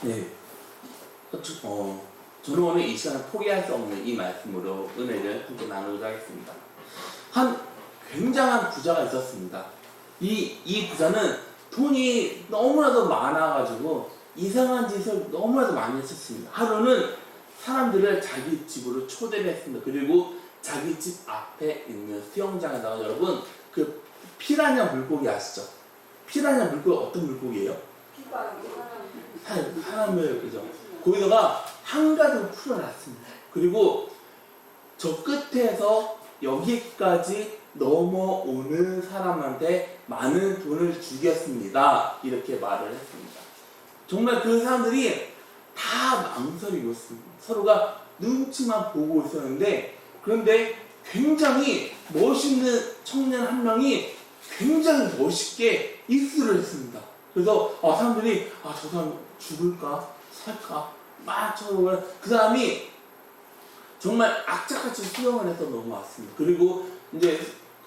네. 저는 오늘 이 시간을 포기할 수 없는 이 말씀으로 은혜를 함께 나누고자 하겠습니다. 한 굉장한 부자가 있었습니다. 이 부자는 돈이 너무나도 많아가지고 이상한 짓을 너무나도 많이 했었습니다. 하루는 사람들을 자기 집으로 초대를 했습니다. 그리고 자기 집 앞에 있는 수영장에다가 여러분 그 피라냐 물고기 아시죠? 피라냐 물고기 어떤 물고기예요? 사람을 그죠? 거기다가 한가득 풀어놨습니다. 그리고 저 끝에서 여기까지 넘어오는 사람한테 많은 돈을 주겠습니다. 이렇게 말을 했습니다. 정말 그 사람들이 다 망설이고 있습니다. 서로가 눈치만 보고 있었는데 그런데 굉장히 멋있는 청년 한 명이 굉장히 멋있게 입술을 했습니다. 그래서 사람들이 저 사람 죽을까 살까 막 쳐다보면 그 사람이 정말 악착같이 수영을 해서 넘어왔습니다. 그리고 이제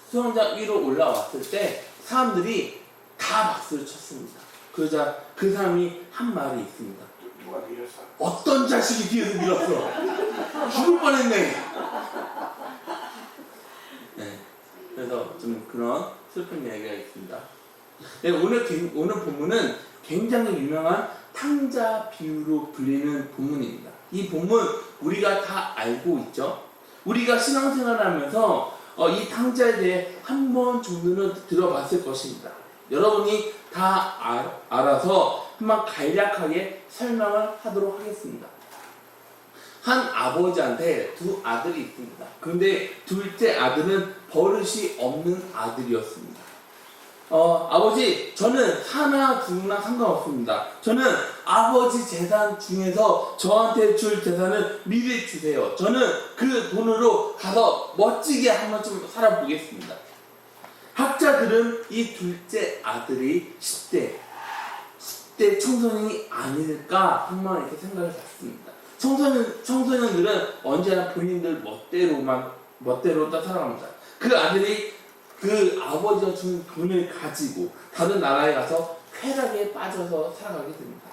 수영장 위로 올라왔을 때 사람들이 다 박수를 쳤습니다. 그러자 그 사람이 한 말이 있습니다. 누가 밀었어? 어떤 자식이 뒤에서 밀었어? 죽을 뻔했네. 네, 그래서 좀 그런 슬픈 이야기가 있습니다. 네, 오늘 본문은 굉장히 유명한 탕자 비유로 불리는 본문입니다. 이 본문 우리가 다 알고 있죠. 우리가 신앙생활을 하면서 이 탕자에 대해 한 번 정도는 들어봤을 것입니다. 여러분이 다 알아서 한번 간략하게 설명을 하도록 하겠습니다. 한 아버지한테 두 아들이 있습니다. 그런데 둘째 아들은 버릇이 없는 아들이었습니다. 아버지, 저는 하나 둘나 상관없습니다. 저는 아버지 재산 중에서 저한테 줄 재산을 미리 주세요. 저는 그 돈으로 가서 멋지게 한번 좀 살아보겠습니다. 학자들은 이 둘째 아들이 10대 청소년이 아닐까 한번 이렇게 생각을 했습니다. 청소년들은 언제나 본인들 멋대로 살아갑니다. 그 아들이 그 아버지가 준 돈을 가지고 다른 나라에 가서 쾌락에 빠져서 살아가게 됩니다.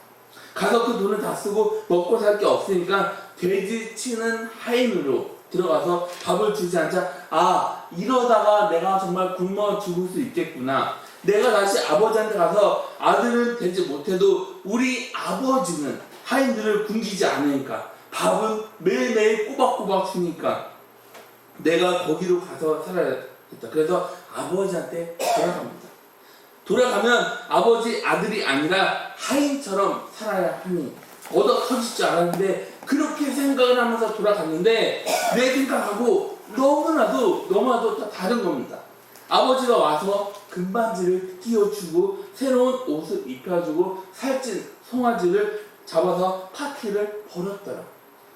가서 그 돈을 다 쓰고 먹고 살 게 없으니까 돼지 치는 하인으로 들어가서 밥을 주지 않자 이러다가 내가 정말 굶어 죽을 수 있겠구나. 내가 다시 아버지한테 가서 아들은 되지 못해도 우리 아버지는 하인들을 굶기지 않으니까 밥은 매일매일 꼬박꼬박 주니까 내가 거기로 가서 살아야겠다. 그래서 아버지한테 돌아갑니다. 돌아가면 아버지 아들이 아니라 하인처럼 살아야 하니 얻어 터질 줄 알았는데 그렇게 생각을 하면서 돌아갔는데 내 생각하고 너무나도 다 다른 겁니다. 아버지가 와서 금반지를 끼워주고 새로운 옷을 입혀주고 살찐 송아지를 잡아서 파티를 벌였더라.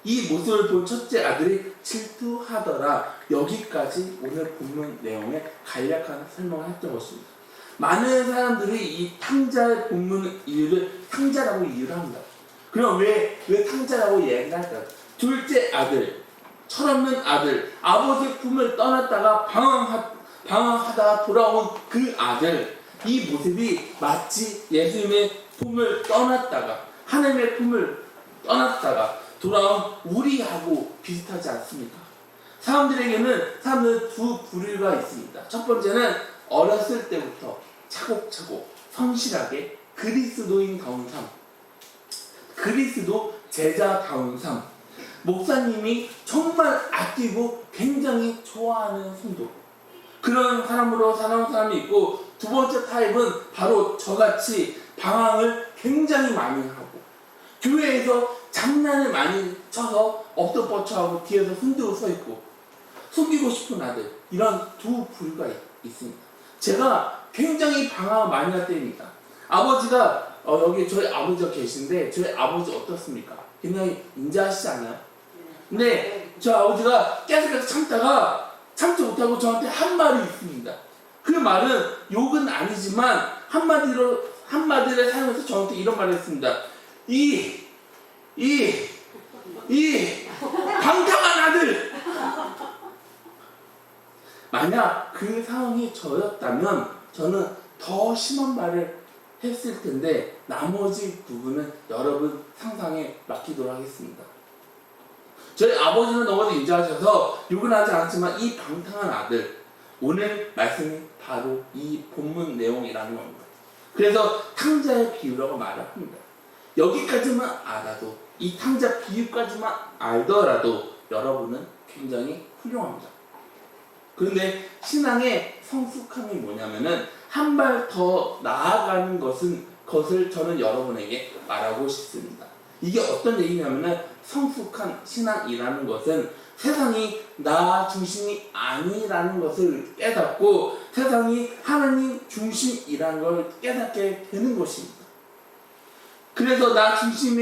이 모습을 본 첫째 아들이 질투하더라. 여기까지 오늘 본문 내용의 간략한 설명을 했던 것입니다. 많은 사람들이 이 탕자의 본문 이유를 탕자라고 이유를 합니다. 그럼 왜 탕자라고 얘기를 할까요? 둘째 아들, 철없는 아들, 아버지의 품을 떠났다가 방황하다가 돌아온 그 아들, 이 모습이 마치 예수님의 품을 떠났다가 하나님의 품을 떠났다가 돌아온 우리하고 비슷하지 않습니까? 사람들에게는 두 부류가 있습니다. 첫 번째는 어렸을 때부터 차곡차곡 성실하게 그리스도인다운 삶, 그리스도 제자다운 삶, 목사님이 정말 아끼고 굉장히 좋아하는 성도, 그런 사람으로 살아온 사람이 있고, 두 번째 타입은 바로 저같이 방황을 굉장히 많이 하고 교회에서 장난을 많이 쳐서 엎드뻗쳐하고 뒤에서 흔들고 서 있고 속이고 싶은 아들, 이런 두 부류가 있습니다. 제가 굉장히 방황을 많이 할 때입니다. 아버지가 여기 저희 아버지가 계신데 저희 아버지 어떻습니까? 굉장히 인자하시지 않아요? 근데 저 아버지가 계속 참다가 참지 못하고 저한테 한 말이 있습니다. 그 말은 욕은 아니지만 한마디를 사용해서 저한테 이런 말을 했습니다. 이 방탕한 아들! 만약 그 상황이 저였다면 저는 더 심한 말을 했을 텐데 나머지 부분은 여러분 상상에 맡기도록 하겠습니다. 저희 아버지는 너무도 인자하셔서 욕은 하지 않았지만 이 방탕한 아들, 오늘 말씀이 바로 이 본문 내용이라는 겁니다. 그래서 탕자의 비유라고 말을 합니다. 여기까지만 알아도, 이 탕자 비유까지만 알더라도 여러분은 굉장히 훌륭합니다. 그런데 신앙의 성숙함이 뭐냐면은 한 발 더 나아가는 것을 저는 여러분에게 말하고 싶습니다. 이게 어떤 얘기냐면은 성숙한 신앙이라는 것은 세상이 나 중심이 아니라는 것을 깨닫고 세상이 하나님 중심이라는 걸 깨닫게 되는 것입니다. 그래서 나 중심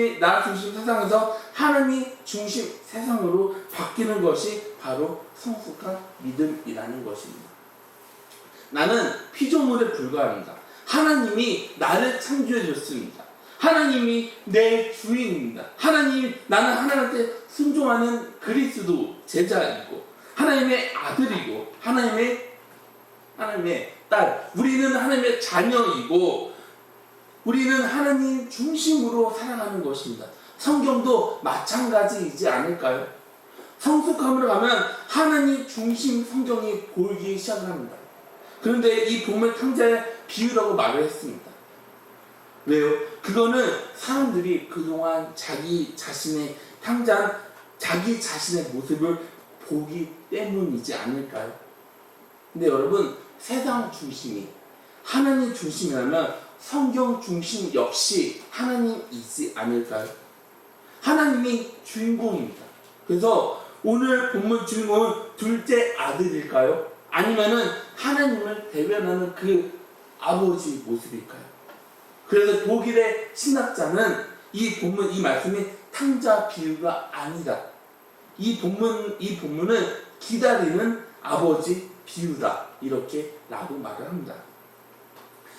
세상에서 하나님 중심 세상으로 바뀌는 것이 바로 성숙한 믿음이라는 것입니다. 나는 피조물에 불과합니다. 하나님이 나를 창조해 줬습니다. 하나님이 내 주인입니다. 나는 하나님한테 순종하는 그리스도 제자이고 하나님의 아들이고 하나님의 딸, 우리는 하나님의 자녀이고 우리는 하나님 중심으로 살아가는 것입니다. 성경도 마찬가지이지 않을까요? 성숙함으로 가면 하나님 중심 성경이 보이기 시작을 합니다. 그런데 이 본문 탕자의 비유라고 말을 했습니다. 왜요? 그거는 사람들이 그동안 자기 자신의 모습을 보기 때문이지 않을까요? 근데 여러분, 세상 중심이 하나님 중심이라면 성경 중심 역시 하나님이지 않을까요? 하나님이 주인공입니다. 그래서 오늘 본문 주인공은 둘째 아들일까요? 아니면은 하나님을 대변하는 그 아버지 모습일까요? 그래서 독일의 신학자는 이 말씀이 탕자 비유가 아니다. 이 본문은 기다리는 아버지 비유다. 이렇게 라고 말을 합니다.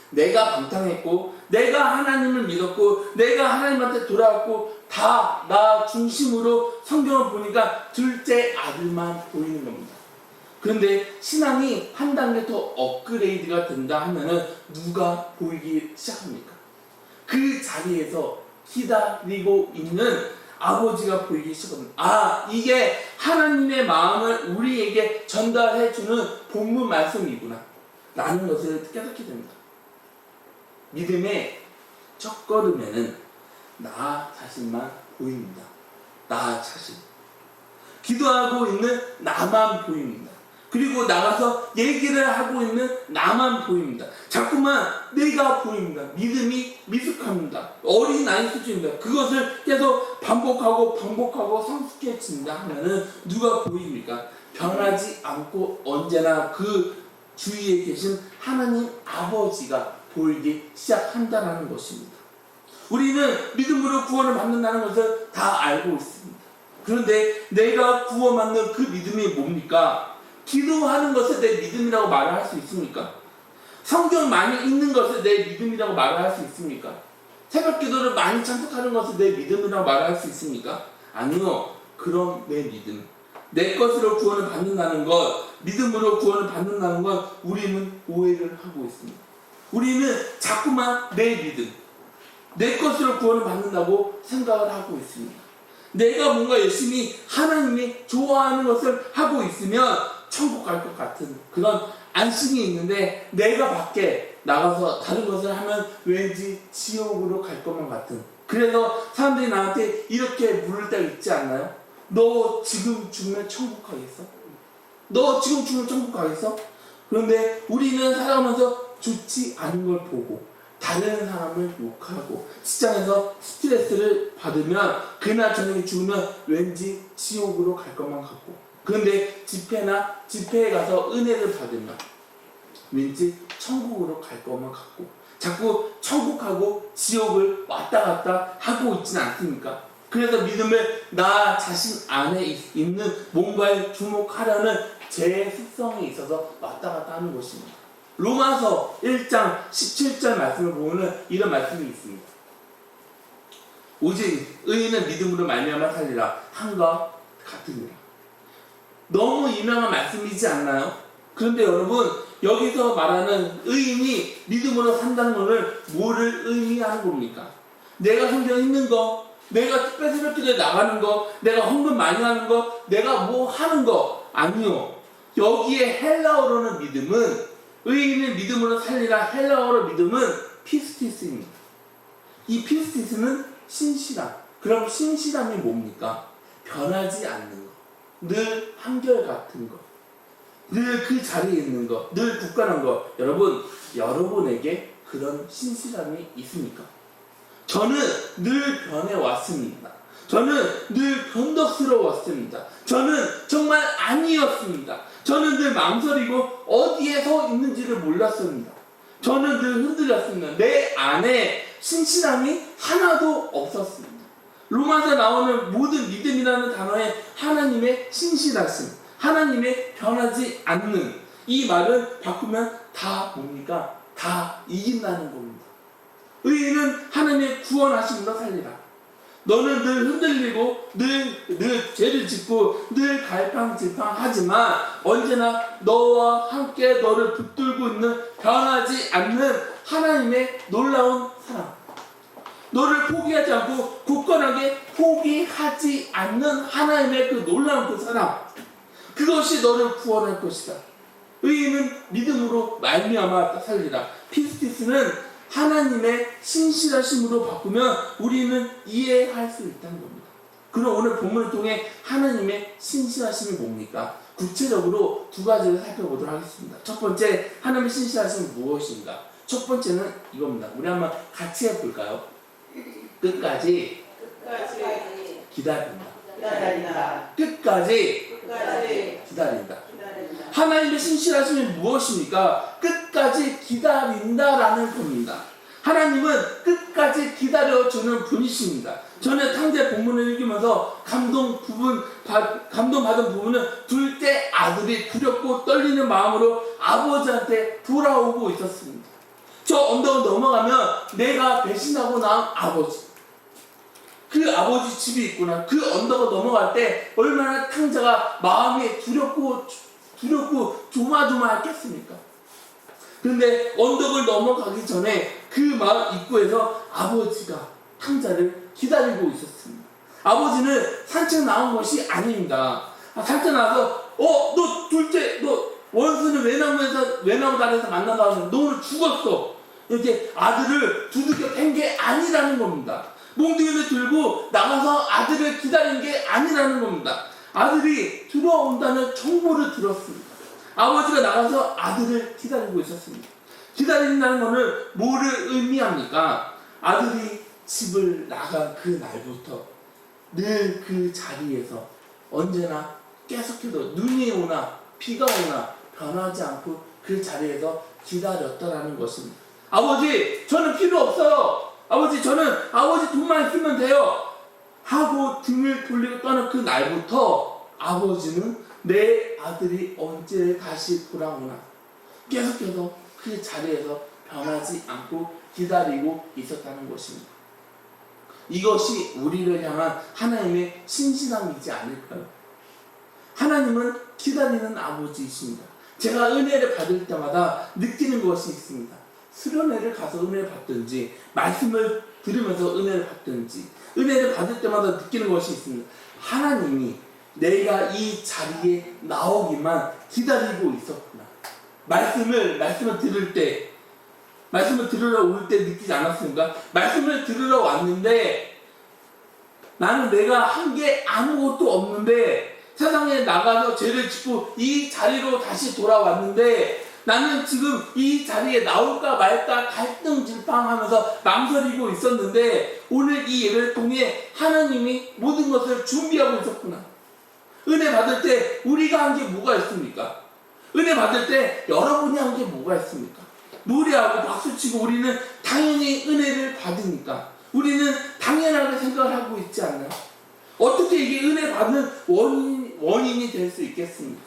내가 방탕했고, 내가 하나님을 믿었고, 내가 하나님한테 돌아왔고, 다 나 중심으로 성경을 보니까 둘째 아들만 보이는 겁니다. 그런데 신앙이 한 단계 더 업그레이드가 된다 하면은 누가 보이기 시작합니까? 그 자리에서 기다리고 있는 아버지가 보이기 시작합니다. 이게 하나님의 마음을 우리에게 전달해주는 본문 말씀이구나 라는 것을 깨닫게 됩니다. 믿음의 첫걸음에는 나 자신만 보입니다. 나 자신. 기도하고 있는 나만 보입니다. 그리고 나가서 얘기를 하고 있는 나만 보입니다. 자꾸만 내가 보입니다. 믿음이 미숙합니다. 어린아이 수준입니다. 그것을 계속 반복하고 성숙해진다 하면은 누가 보입니까? 변하지 않고 언제나 그 주위에 계신 하나님 아버지가 보이기 시작한다는 것입니다. 우리는 믿음으로 구원을 받는다는 것을 다 알고 있습니다. 그런데 내가 구원받는 그 믿음이 뭡니까? 기도하는 것을 내 믿음이라고 말을 할 수 있습니까? 성경 많이 읽는 것을 내 믿음이라고 말을 할 수 있습니까? 새벽 기도를 많이 참석하는 것을 내 믿음이라고 말을 할 수 있습니까? 아니요. 그럼 내 믿음, 내 것으로 구원을 받는다는 것, 믿음으로 구원을 받는다는 것, 우리는 오해를 하고 있습니다. 우리는 자꾸만 내 믿음, 내 것으로 구원을 받는다고 생각을 하고 있습니다. 내가 뭔가 열심히 하나님이 좋아하는 것을 하고 있으면 천국 갈 것 같은 그런 안심이 있는데, 내가 밖에 나가서 다른 것을 하면 왠지 지옥으로 갈 것만 같은. 그래서 사람들이 나한테 이렇게 물을 때 있지 않나요? 너 지금 죽으면 천국 가겠어? 너 지금 죽으면 천국 가겠어? 그런데 우리는 살아가면서 좋지 않은 걸 보고 다른 사람을 욕하고 직장에서 스트레스를 받으면 그날 저녁에 죽으면 왠지 지옥으로 갈 것만 같고, 그런데 집회에 가서 은혜를 받으면 왠지 천국으로 갈 것만 같고, 자꾸 천국하고 지옥을 왔다 갔다 하고 있지는 않습니까? 그래서 믿음을 나 자신 안에 있는 뭔가에 주목하려는 제 습성이 있어서 왔다 갔다 하는 것입니다. 로마서 1장 17절 말씀을 보면 이런 말씀이 있습니다. 오직 의인은 믿음으로 말미암아 살리라 한과 같으니라. 너무 유명한 말씀이지 않나요? 그런데 여러분, 여기서 말하는 의인이 믿음으로 산다는 것을 뭐를 의미하는 겁니까? 내가 성경 읽는 거, 내가 특별 새벽기도에 나가는 거, 내가 헌금 많이 하는 거, 내가 뭐 하는 거 아니요. 여기에 헬라어로는 믿음은, 의인을 믿음으로 살리라, 헬라어로 믿음은 피스티스입니다. 이 피스티스는 신실함. 그럼 신실함이 뭡니까? 변하지 않는 거, 늘 한결같은 거, 늘 그 자리에 있는 거, 늘 굳건한 거. 여러분, 여러분에게 그런 신실함이 있습니까? 저는 늘 변해왔습니다. 저는 늘 변덕스러웠습니다. 저는 정말 아니었습니다. 저는 늘 망설이고 어디에 서 있는지를 몰랐습니다. 저는 늘 흔들렸습니다. 내 안에 신실함이 하나도 없었습니다. 로마서 나오는 모든 믿음이라는 단어에 하나님의 신실하심, 하나님의 변하지 않는, 이 말을 바꾸면 다 뭡니까? 다 이긴다는 겁니다. 의인은 하나님의 구원하심으로 살리라. 너는 늘 흔들리고 늘 죄를 짓고 늘 갈팡질팡하지만 언제나 너와 함께 너를 붙들고 있는 변하지 않는 하나님의 놀라운 사랑, 너를 포기하지 않고 굳건하게 포기하지 않는 하나님의 그 놀라운 그 사랑, 그것이 너를 구원할 것이다. 의인은 믿음으로 말미암아 살리라. 피스티스는 하나님의 신실하심으로 바꾸면 우리는 이해할 수 있다는 겁니다. 그럼 오늘 본문을 통해 하나님의 신실하심이 뭡니까? 구체적으로 두 가지를 살펴보도록 하겠습니다. 첫 번째, 하나님의 신실하심은 무엇인가? 첫 번째는 이겁니다. 우리 한번 같이 해볼까요? 끝까지 기다린다. 끝까지 기다린다. 하나님의 신실하심이 무엇입니까? 끝까지 기다린다라는 겁니다. 하나님은 끝까지 기다려주는 분이십니다. 저는 탕제 본문을 읽으면서 감동받은 부분은 둘째 아들이 두렵고 떨리는 마음으로 아버지한테 돌아오고 있었습니다. 저 언덕을 넘어가면 내가 배신하고 난 아버지, 그 아버지 집이 있구나. 그 언덕을 넘어갈 때 얼마나 탕자가 마음이 두렵고 조마조마했겠습니까? 그런데 언덕을 넘어가기 전에 그 마을 입구에서 아버지가 탕자를 기다리고 있었습니다. 아버지는 산책 나온 것이 아닙니다. 산책 나와서 너 둘째, 너 원수는 외나무 아래에서 만난다고 하는데 너 오늘 죽었어, 이렇게 아들을 두들겨 팬 게 아니라는 겁니다. 몽둥이를 들고 나가서 아들을 기다린 게 아니라는 겁니다. 아들이 들어온다는 정보를 들었습니다. 아버지가 나가서 아들을 기다리고 있었습니다. 기다린다는 것은 뭐를 의미합니까? 아들이 집을 나간 그 날부터 늘 그 자리에서 언제나 계속해서 눈이 오나 비가 오나 변하지 않고 그 자리에서 기다렸다라는 것입니다. 아버지, 저는 필요 없어요. 아버지, 저는 아버지 돈만 있으면 돼요 하고 등을 돌리고 떠난 그 날부터 아버지는 내 아들이 언제 다시 돌아오나 계속해서 그 자리에서 변하지 않고 기다리고 있었다는 것입니다. 이것이 우리를 향한 하나님의 신실함이지 않을까요? 하나님은 기다리는 아버지이십니다. 제가 은혜를 받을 때마다 느끼는 것이 있습니다. 수련회를 가서 은혜를 받든지 말씀을 들으면서 은혜를 받든지 은혜를 받을 때마다 느끼는 것이 있습니다. 하나님이 내가 이 자리에 나오기만 기다리고 있었구나. 말씀을 들을 때, 말씀을 들으러 올 때 느끼지 않았습니까? 말씀을 들으러 왔는데 나는 내가 한 게 아무것도 없는데 세상에 나가서 죄를 짓고 이 자리로 다시 돌아왔는데 나는 지금 이 자리에 나올까 말까 갈등질팡하면서 망설이고 있었는데 오늘 이 예배를 통해 하나님이 모든 것을 준비하고 있었구나. 은혜 받을 때 우리가 한 게 뭐가 있습니까? 은혜 받을 때 여러분이 한 게 뭐가 있습니까? 노래하고 박수치고 우리는 당연히 은혜를 받으니까 우리는 당연하게 생각을 하고 있지 않나요? 어떻게 이게 은혜 받는 원인이 될 수 있겠습니까?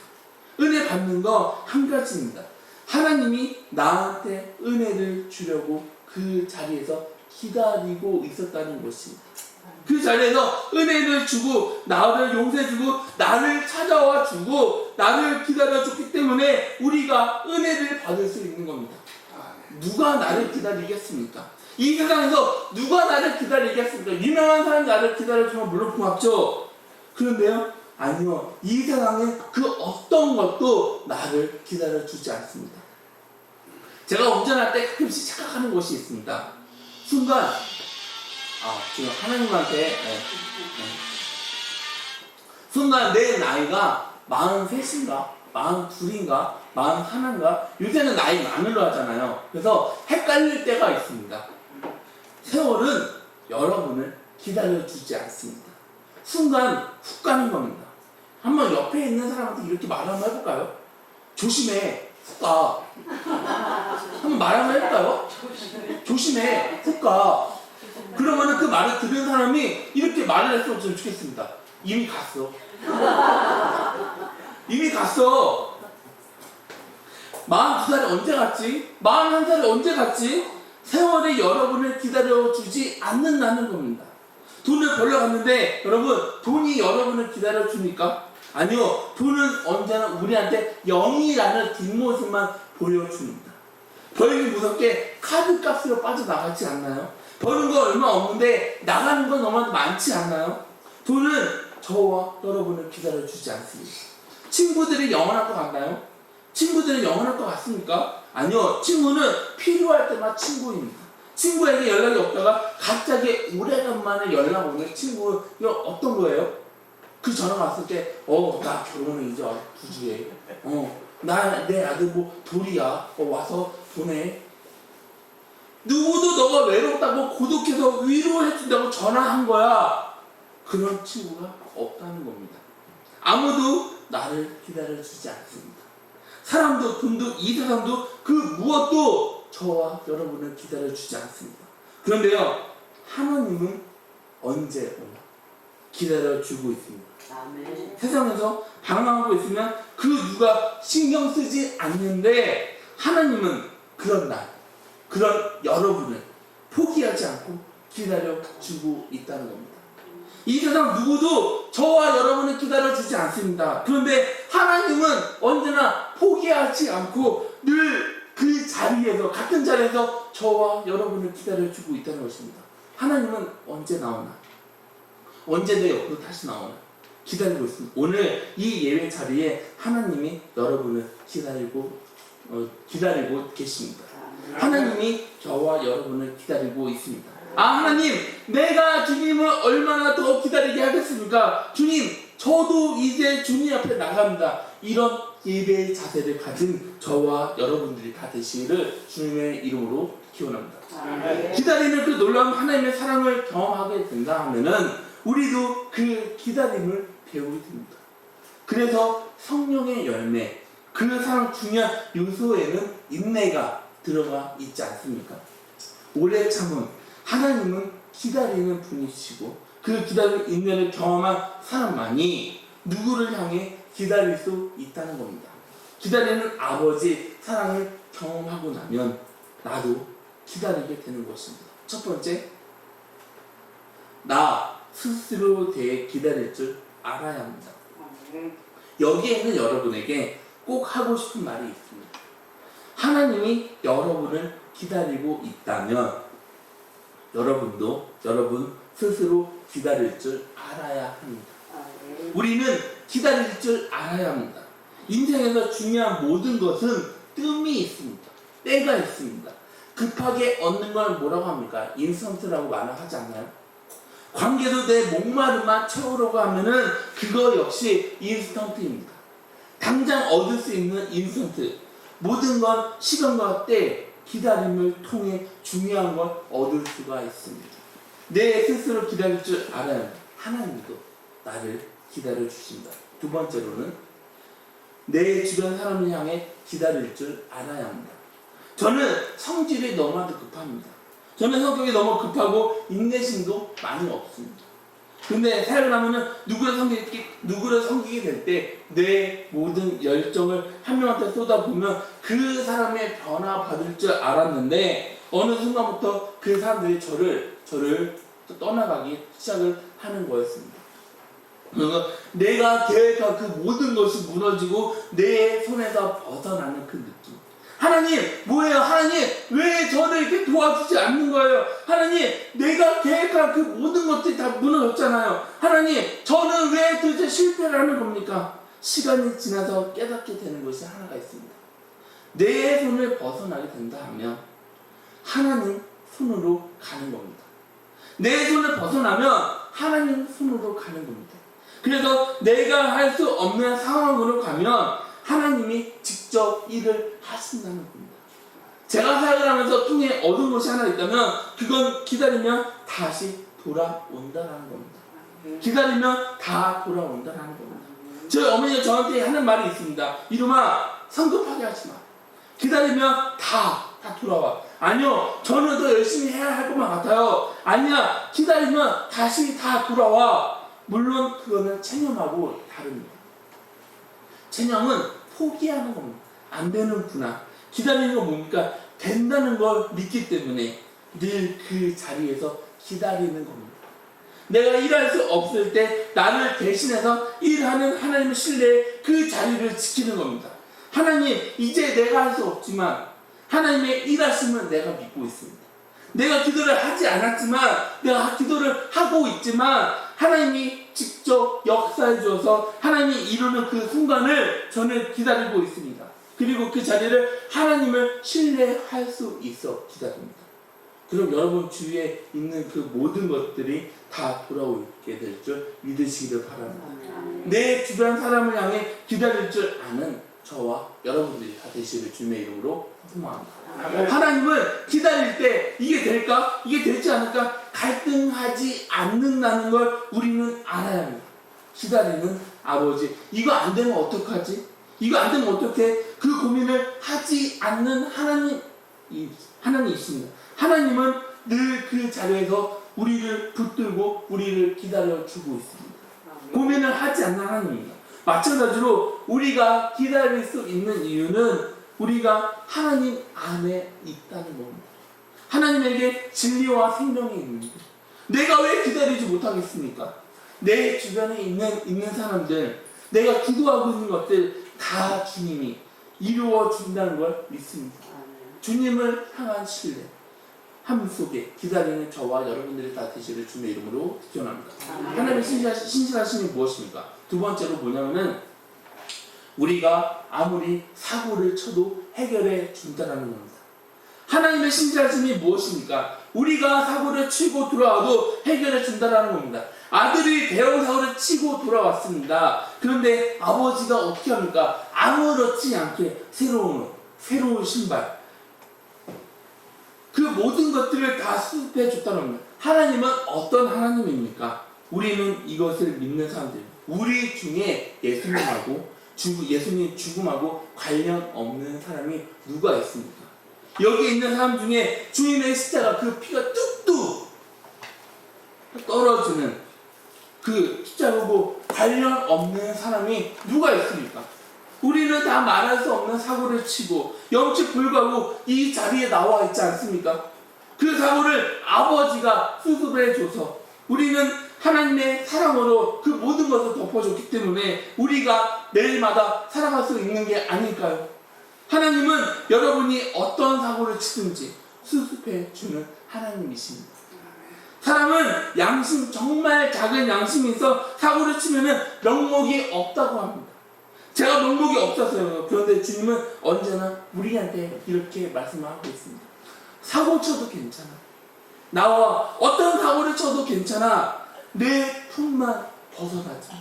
은혜 받는 거 한 가지입니다. 하나님이 나한테 은혜를 주려고 그 자리에서 기다리고 있었다는 것입니다. 그 자리에서 은혜를 주고 나를 용서해주고 나를 찾아와 주고 나를 기다려줬기 때문에 우리가 은혜를 받을 수 있는 겁니다. 누가 나를 기다리겠습니까? 이 세상에서 누가 나를 기다리겠습니까? 유명한 사람이 나를 기다려주면 물론 고맙죠. 그런데요, 아니요, 이 세상에 그 어떤 것도 나를 기다려주지 않습니다. 제가 운전할 때 가끔씩 착각하는 것이 있습니다. 순간 지금 하나님한테 순간 내 나이가 43인가 42인가 41인가 요새는 나이 만으로 하잖아요. 그래서 헷갈릴 때가 있습니다. 세월은 여러분을 기다려주지 않습니다. 순간 훅 가는 겁니다. 한번 옆에 있는 사람한테 이렇게 말 한번 해볼까요? 조심해, 훅 가. 한번 말 한번 해볼까요? 조심해, 훅 가. 그러면은 그 말을 들은 사람이 이렇게 말을 했으면 좋겠습니다. 이미 갔어. 이미 갔어. 42살이 언제 갔지? 41살이 언제 갔지? 세월이 여러분을 기다려주지 않는다는 겁니다. 돈을 벌러 갔는데 여러분, 돈이 여러분을 기다려줍니까? 아니요. 돈은 언제나 우리한테 0이라는 뒷모습만 보여줍니다. 벌기 무섭게 카드값으로 빠져나가지 않나요? 버는 거 얼마 없는데 나가는 건 너무 많지 않나요? 돈은 저와 여러분을 기다려주지 않습니다. 친구들이 영원할 것 같나요? 친구들은 영원할 것 같습니까? 아니요. 친구는 필요할 때만 친구입니다. 친구에게 연락이 없다가 갑자기 오래간만에 연락 오는 친구, 이거 어떤 거예요? 그 전화 왔을 때 나 결혼을 이제 9주에 내 아들 뭐 돌이야 와서 보내. 누구도 너가 외롭다고 고독해서 위로해준다고 전화한 거야. 그런 친구가 없다는 겁니다. 아무도 나를 기다려주지 않습니다. 사람도 돈도 이 세상도 그 무엇도 저와 여러분을 기다려주지 않습니다. 그런데요, 하나님은 언제 오나 기다려주고 있습니다. 아멘. 세상에서 방황하고 있으면 그 누가 신경 쓰지 않는데 하나님은 그런 날, 그런 여러분을 포기하지 않고 기다려주고 있다는 겁니다. 이 세상 누구도 저와 여러분을 기다려주지 않습니다. 그런데 하나님은 언제나 포기하지 않고 늘 그 자리에서, 같은 자리에서 저와 여러분을 기다려주고 있다는 것입니다. 하나님은 언제 나오나? 언제 내 옆으로 다시 나오나? 기다리고 있습니다. 오늘 이 예배 자리에 하나님이 여러분을 기다리고 계십니다. 하나님이 저와 여러분을 기다리고 있습니다. 하나님, 내가 주님을 얼마나 더 기다리게 하겠습니까? 주님, 저도 이제 주님 앞에 나갑니다. 이런 예배의 자세를 가진 저와 여러분들이 다 되시기를 주님의 이름으로 기원합니다. 기다리는 그 놀라운 하나님의 사랑을 경험하게 된다 하면은 우리도 그 기다림을 배우게 됩니다. 그래서 성령의 열매, 그 사랑 중요한 요소에는 인내가 들어가 있지 않습니까? 오래 참음, 하나님은 기다리는 분이시고 그 기다리는 인내를 경험한 사람만이 누구를 향해 기다릴 수 있다는 겁니다. 기다리는 아버지 사랑을 경험하고 나면 나도 기다리게 되는 것입니다. 첫 번째, 나 스스로 대해 기다릴 줄 알아야 합니다. 여기에는 여러분에게 꼭 하고 싶은 말이 있습니다. 하나님이 여러분을 기다리고 있다면 여러분도 여러분 스스로 기다릴 줄 알아야 합니다. 우리는 기다릴 줄 알아야 합니다. 인생에서 중요한 모든 것은 뜸이 있습니다. 때가 있습니다. 급하게 얻는 걸 뭐라고 합니까? 인스턴트라고 말을 하지 않나요? 관계도 내 목마름만 채우려고 하면은 그거 역시 인스턴트입니다. 당장 얻을 수 있는 인스턴트. 모든 건 시간과 때, 기다림을 통해 중요한 걸 얻을 수가 있습니다. 내 스스로 기다릴 줄 알아야 하나님도 나를 기다려 주신다. 두 번째로는 내 주변 사람을 향해 기다릴 줄 알아야 합니다. 저는 성질이 너무나도 급합니다. 저는 성격이 너무 급하고 인내심도 많이 없습니다. 근데 살아가면은 누구를 섬기게 될 때 내 모든 열정을 한 명한테 쏟아보면 그 사람의 변화 받을 줄 알았는데 어느 순간부터 그 사람들이 저를 떠나가기 시작을 하는 거였습니다. 그러니까 내가 계획한 그 모든 것이 무너지고 내 손에서 벗어나는 그 느낌. 하나님 뭐예요? 하나님 왜 저를 이렇게 도와주지 않는 거예요? 하나님 내가 계획한 그 모든 것들이 다 무너졌잖아요. 하나님 저는 왜 도대체 실패를 하는 겁니까? 시간이 지나서 깨닫게 되는 것이 하나가 있습니다. 내 손을 벗어나게 된다 하면 하나님 손으로 가는 겁니다. 내 손을 벗어나면 하나님 손으로 가는 겁니다. 그래서 내가 할 수 없는 상황으로 가면 하나님이 직접 일을 하신다는 겁니다. 제가 사역을 하면서 통해 얻은 것이 하나 있다면 그건 기다리면 다시 돌아온다라는 겁니다. 기다리면 다 돌아온다라는 겁니다. 저희 어머니가 저한테 하는 말이 있습니다. 이놈아 성급하게 하지 마. 기다리면 다 돌아와. 아니요 저는 더 열심히 해야 할 것만 같아요. 아니야 기다리면 다시 다 돌아와. 물론 그거는 체념하고 다릅니다. 체념은 포기하는 겁니다. 안 되는구나. 기다리는 건 뭡니까? 된다는 걸 믿기 때문에 늘 그 자리에서 기다리는 겁니다. 내가 일할 수 없을 때 나를 대신해서 일하는 하나님의 신뢰에 그 자리를 지키는 겁니다. 하나님 이제 내가 할 수 없지만 하나님의 일하심을 내가 믿고 있습니다. 내가 기도를 하지 않았지만 내가 기도를 하고 있지만 하나님이 직접 역사해 주어서 하나님이 이루는 그 순간을 저는 기다리고 있습니다. 그리고 그 자리를 하나님을 신뢰할 수 있어 기다립니다. 그럼 여러분 주위에 있는 그 모든 것들이 다 돌아오게 될 줄 믿으시기를 바랍니다. 내 주변 사람을 향해 기다릴 줄 아는 저와 여러분들이 다 되시기를 주님의 이름으로 소망합니다. 하나님은 기다릴 때 이게 될까? 이게 되지 않을까? 갈등하지 않는다는 걸 우리는 알아야 합니다. 기다리는 아버지. 이거 안 되면 어떡하지? 이거 안 되면 어떡해? 그 고민을 하지 않는 하나님이 있습니다. 하나님은 늘 그 자리에서 우리를 붙들고 우리를 기다려주고 있습니다. 고민을 하지 않는 하나님입니다. 마찬가지로 우리가 기다릴 수 있는 이유는 우리가 하나님 안에 있다는 겁니다. 하나님에게 진리와 생명이 있는데 내가 왜 기다리지 못하겠습니까? 내 주변에 있는 사람들, 내가 기도하고 있는 것들 다 주님이 이루어 준다는 걸 믿습니다. 주님을 향한 신뢰, 삶 속에 기다리는 저와 여러분들이 다 되시기를 주님의 이름으로 기원합니다. 하나님의 신실하심이 무엇입니까? 두 번째로 뭐냐면은 우리가 아무리 사고를 쳐도 해결해 준다는 겁니다. 하나님의 신실하심이 무엇입니까? 우리가 사고를 치고 돌아와도 해결해 준다는 겁니다. 아들이 대형 사고를 치고 돌아왔습니다. 그런데 아버지가 어떻게 합니까? 아무렇지 않게 새로운 신발, 그 모든 것들을 다 수습해 줬다는 겁니다. 하나님은 어떤 하나님입니까? 우리는 이것을 믿는 사람들입니다. 우리 중에 예수님 죽음하고 관련 없는 사람이 누가 있습니까? 여기 있는 사람 중에 주님의 십자가 그 피가 뚝뚝 떨어지는 그 십자가고 관련 없는 사람이 누가 있습니까? 우리는 다 말할 수 없는 사고를 치고 영치 불구하고 이 자리에 나와 있지 않습니까? 그 사고를 아버지가 수습해 줘서 우리는 하나님의 사랑으로 그 모든 것을 덮어줬기 때문에 우리가 매일마다 살아갈 수 있는 게 아닐까요? 하나님은 여러분이 어떤 사고를 치든지 수습해 주는 하나님이십니다. 사람은 정말 작은 양심이 있어 사고를 치면은 명목이 없다고 합니다. 제가 명목이 없었어요. 그런데 주님은 언제나 우리한테 이렇게 말씀하고 있습니다. 사고 쳐도 괜찮아. 나와 어떤 사고를 쳐도 괜찮아. 내 품만 벗어나지 마.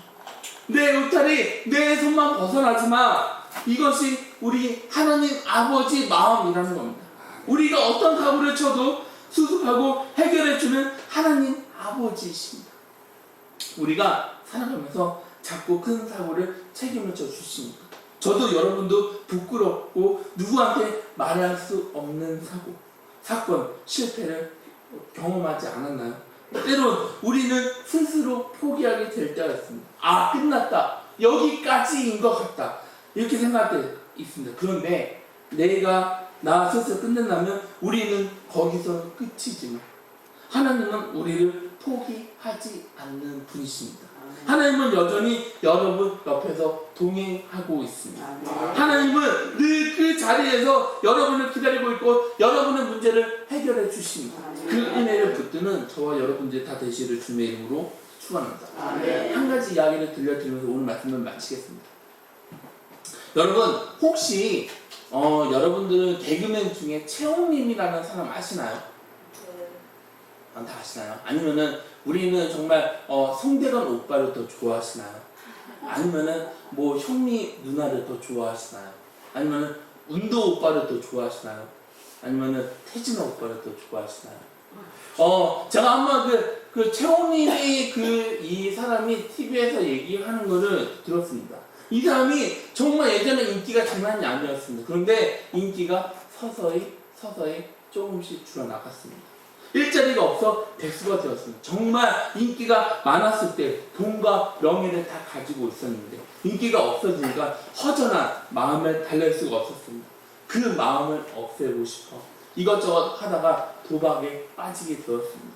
내 울타리, 내 손만 벗어나지 마. 이것이 우리 하나님 아버지 마음이라는 겁니다. 우리가 어떤 사고를 쳐도 수습하고 해결해주는 하나님 아버지이십니다. 우리가 살아가면서 자꾸 큰 사고를 책임을 져 주십니다. 저도 여러분도 부끄럽고 누구한테 말할 수 없는 사건, 실패를 경험하지 않았나요? 때론 우리는 스스로 포기하게 될 때가 있습니다. 아, 끝났다. 여기까지인 것 같다. 이렇게 생각할 때 있습니다. 그런데 내가 나 스스로 끝낸다면 우리는 거기서 끝이지만 하나님은 우리를 포기하지 않는 분이십니다. 하나님은 여전히 여러분 옆에서 동행하고 있습니다. 하나님은 늘 그 자리에서 여러분을 기다리고 있고 여러분의 문제를 해결해 주십니다. 그 은혜를 붙드는 저와 여러분들 다 되시를 주님의 이름으로 축원합니다. 한 가지 이야기를 들려드리면서 오늘 말씀을 마치겠습니다. 여러분 혹시 여러분들은 개그맨 중에 최홍님이라는 사람 아시나요? 다 아시나요? 아니면은 우리는 정말 성대건 오빠를 더 좋아하시나요? 아니면은 뭐 현미 누나를 더 좋아하시나요? 아니면은 운도 오빠를 더 좋아하시나요? 아니면은 태진아 오빠를 더 좋아하시나요? 제가 한번 그 최홍님이 이 사람이 TV에서 얘기하는 거를 들었습니다. 이 사람이 정말 예전에 인기가 장난이 아니었습니다. 그런데 인기가 서서히 조금씩 줄어나갔습니다. 일자리가 없어 백수가 되었습니다. 정말 인기가 많았을 때 돈과 명예를 다 가지고 있었는데 인기가 없어지니까 허전한 마음을 달랠 수가 없었습니다. 그 마음을 없애고 싶어 이것저것 하다가 도박에 빠지게 되었습니다.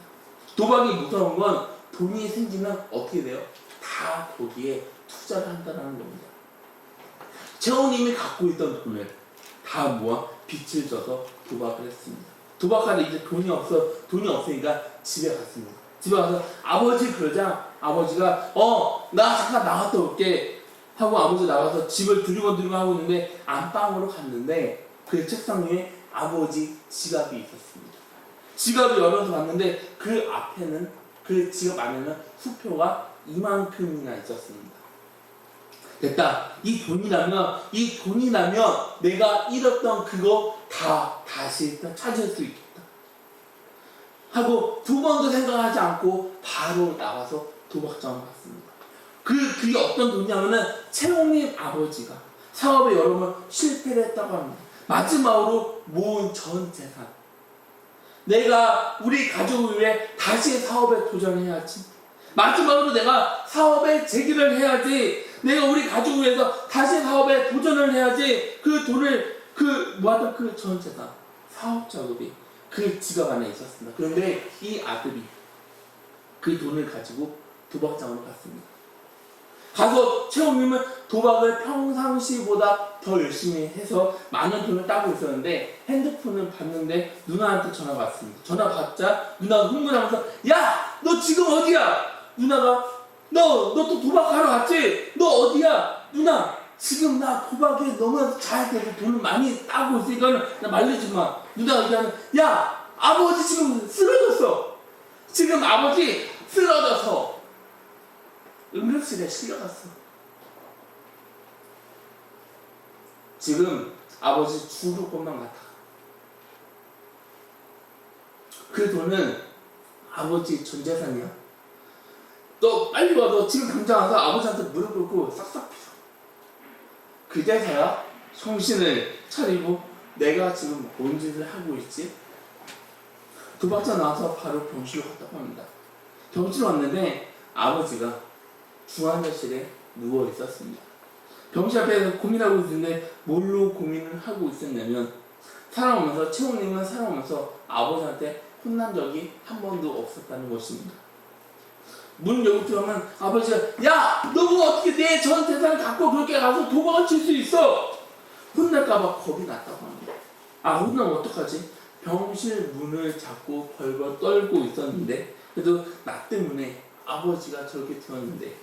도박이 무서운 건 돈이 생기면 어떻게 돼요? 다 거기에 투자를 한다는 겁니다. 최홍님이 갖고 있던 돈을 다 모아 빚을 져서 도박을 했습니다. 도박하다 이제 돈이 없으니까 집에 갔습니다. 집에 가서 아버지 그러자 아버지가 나 잠깐 나갔다 올게 하고 아버지 나가서 집을 두리번두리번 하고 있는데 안방으로 갔는데 그 책상 위에 아버지 지갑이 있었습니다. 지갑을 열어서 봤는데 그 앞에는 그 지갑 안에는 수표가 이만큼이나 있었습니다. 됐다. 이 돈이라면 내가 잃었던 그거 다 다시 찾을 수 있겠다 하고 두 번도 생각하지 않고 바로 나가서 도박장을 갔습니다. 그게 어떤 돈이냐면은 최홍님 아버지가 사업에 여러 번 실패를 했다고 합니다. 마지막으로 모은 전 재산, 내가 우리 가족을 위해 다시 사업에 도전해야지, 마지막으로 내가 사업에 재기를 해야지, 내가 우리 가족을 위해서 다시 사업에 도전을 해야지, 그 돈을 모았던 그 전 재산, 사업 자금이 그 지갑 안에 있었습니다. 그런데 이 아들이 그 돈을 가지고 도박장으로 갔습니다. 가서 최홍님은 도박을 평상시보다 더 열심히 해서 많은 돈을 따고 있었는데 핸드폰을 봤는데 누나한테 전화가 왔습니다. 전화 받자 누나가 흥분하면서 야! 너 지금 어디야? 누나가 너 또 도박하러 갔지? 너 어디야? 누나 지금 나 도박에 너무 잘 돼서 돈을 많이 따고 있으니까 나 말리지 마. 누나가 얘기하는 야! 아버지 지금 쓰러졌어. 지금 아버지 쓰러져서 응급실에 실려갔어. 지금 아버지 죽을 것만 같아. 그 돈은 아버지 전 재산이야. 너 빨리 와. 너 지금 당장 와서 아버지한테 무릎 꿇고 싹싹 빌어. 그제서야 정신을 차리고 내가 지금 뭔 짓을 하고 있지? 도박장 나와서 바로 병실로 갔다고 합니다. 병실 왔는데 아버지가 중환자실에 누워 있었습니다. 병실 앞에서 고민하고 있는데 뭘로 고민을 하고 있었냐면 최홍님은 살아오면서 아버지한테 혼난 적이 한 번도 없었다는 것입니다. 문 열고 들어오면 아버지가 야! 너 뭐 어떻게 내 전 재산을 갖고 그렇게 가서 도박을 칠 수 있어? 혼날까봐 겁이 났다고 합니다. 혼나면 어떡하지? 병실 문을 잡고 벌벌 떨고 있었는데 그래도 나 때문에 아버지가 저렇게 되었는데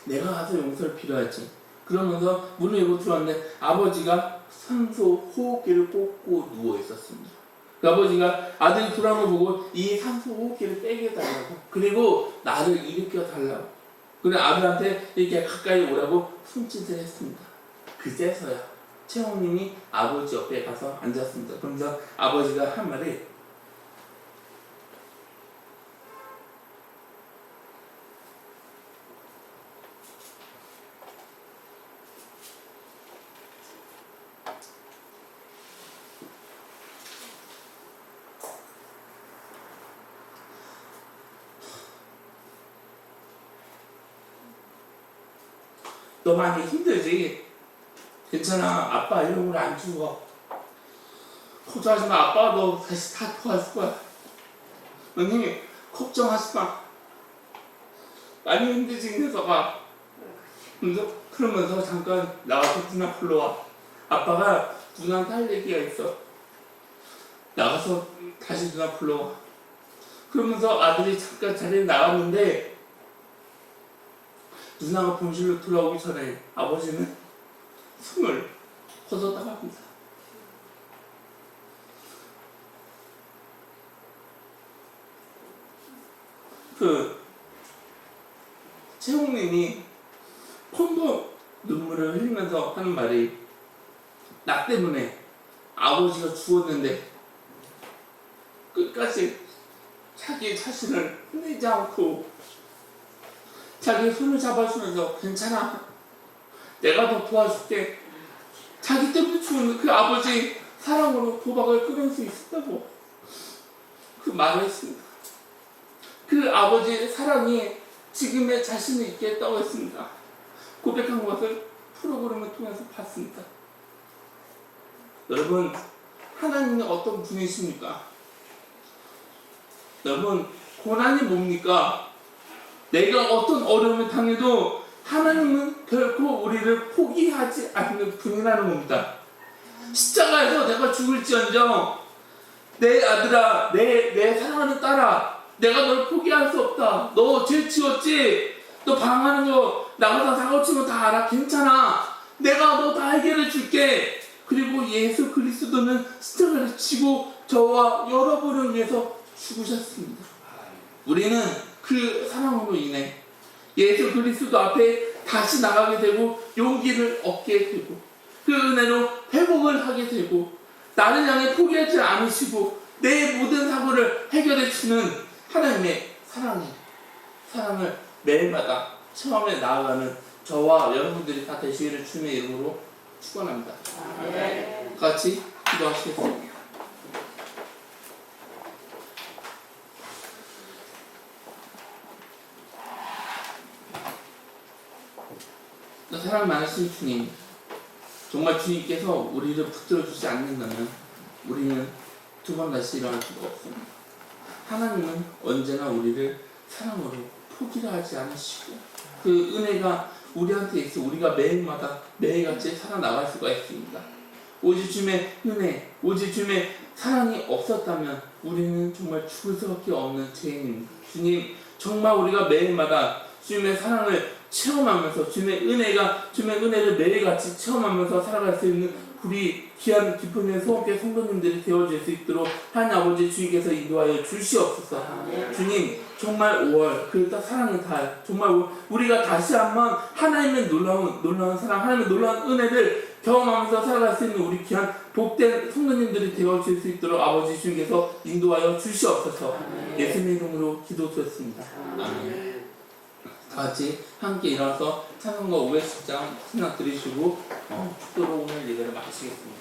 내가 가서 용서를 빌어야지. 그러면서 문을 열고 들어왔는데 아버지가 산소 호흡기를 꽂고 누워 있었습니다. 그 아버지가 아들이 돌아온 걸 보고 이 산소 호흡기를 빼게 해달라고, 그리고 나를 일으켜 달라고, 그리고 아들한테 이렇게 가까이 오라고 손짓을 했습니다. 그제서야 최홍님이 아버지 옆에 가서 앉았습니다. 그러면서 아버지가 한 말이 너 많이 힘들지? 괜찮아. 아빠 이런 걸 안 죽어. 걱정하지 마. 아빠가 너 다시 다 도와줄 거야. 너님 걱정하지 마. 많이 힘들지 녀석아. 그러면서 잠깐 나가서 누나 불러와. 아빠가 누나한테 할 얘기가 있어. 나가서 다시 누나 불러와. 그러면서 아들이 잠깐 자리에 나갔는데 누나가 본실로 돌아오기 전에 아버지는 숨을 거뒀다갑니다. 채용님이 펑펑 눈물을 흘리면서 하는 말이, 나 때문에 아버지가 죽었는데 끝까지 자기 자신을 혼내지 않고 자기 손을 잡아주면서 괜찮아, 내가 더 도와줄게, 자기 때문에 죽은 그 아버지 사랑으로 도박을 끊을 수 있었다고 그 말을 했습니다. 그 아버지의 사랑이 지금의 자신이 있게 했다고 했습니다. 고백한 것을 프로그램을 통해서 봤습니다. 여러분, 하나님은 어떤 분이십니까? 여러분, 고난이 뭡니까? 내가 어떤 어려움을 당해도 하나님은 결코 우리를 포기하지 않는 분이라는 겁니다. 십자가에서 내가 죽을지언정 내 아들아, 내 사랑하는 딸아, 내가 널 포기할 수 없다. 너 죄 지었지? 너 방황하는 거 나가서 사고 치면 다 알아. 괜찮아. 내가 너 다 해결해 줄게. 그리고 예수 그리스도는 십자가를 지고 저와 여러분을 위해서 죽으셨습니다. 우리는 그 사랑으로 인해 예수 그리스도 앞에 다시 나가게 되고 용기를 얻게 되고 그 은혜로 회복을 하게 되고 나를 향해 포기하지 않으시고 내 모든 사고를 해결해 주는 하나님의 사랑을 매일마다 처음에 나아가는 저와 여러분들이 다 되시기를 주님의 이름으로 축원합니다. 같이 기도하시겠습니다. 사랑 많으신 주님, 정말 주님께서 우리를 붙들어 주지 않는다면 우리는 두 번 다시 일어날 수가 없습니다. 하나님은 언제나 우리를 사랑으로 포기를 하지 않으시고 그 은혜가 우리한테 있어 우리가 매일마다 매일같이 살아나갈 수가 있습니다. 오직 주님의 은혜, 오직 주님의 사랑이 없었다면 우리는 정말 죽을 수밖에 없는 죄인입니다. 주님, 정말 우리가 매일마다 주님의 사랑을 체험하면서 주님의 은혜를 매일같이 체험하면서 살아갈 수 있는 우리 귀한 깊은 소원교회 성도님들이 되어질 수 있도록 하나님 아버지 주님께서 인도하여 주시옵소서. 주님, 정말 5월 그 사랑의 달, 정말 우리가 다시 한번 하나님의 놀라운 사랑, 하나님의 놀라운 은혜를 경험하면서 살아갈 수 있는 우리 귀한 복된 성도님들이 되어질 수 있도록 아버지 주님께서 인도하여 주시옵소서. 예수님 이름으로 기도드렸습니다. 아멘. 같이 함께 일어나서 찬송가 510장 신학 드리시고 축도로 오늘 예배를 마치겠습니다.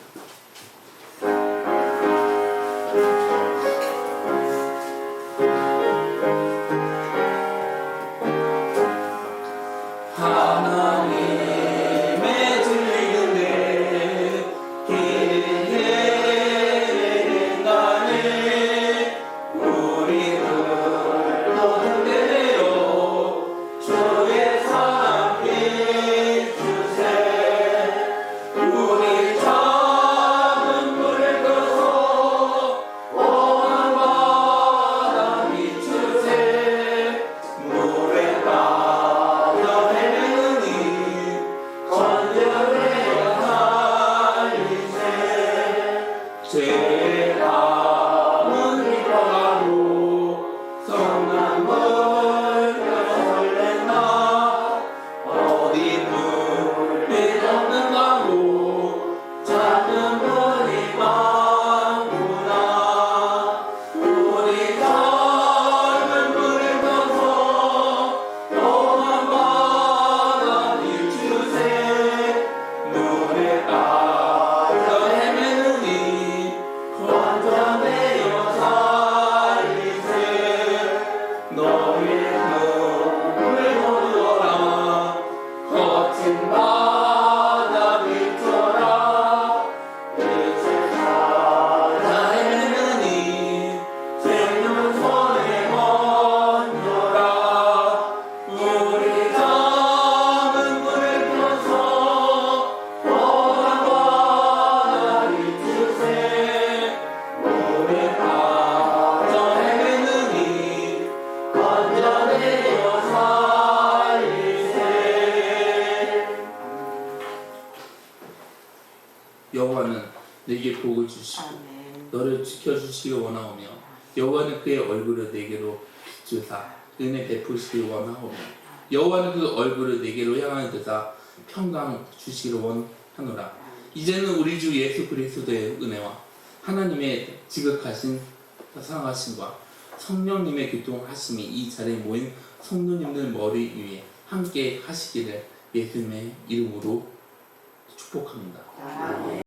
우리 저 내게 복을 주시고 아멘. 너를 지켜주시기 원하오며 여호와는 그의 얼굴을 내게로 비추사 은혜 베푸시기 원하오며 여호와는 그 얼굴을 내게로 향하여 드사 평강 주시기를 원하노라. 이제는 우리 주 예수 그리스도의 은혜와 하나님의 지극하신 사랑하심과 성령님의 교통하심이 이 자리에 모인 성도님들 머리 위에 함께 하시기를 예수님의 이름으로 축복합니다. 아멘.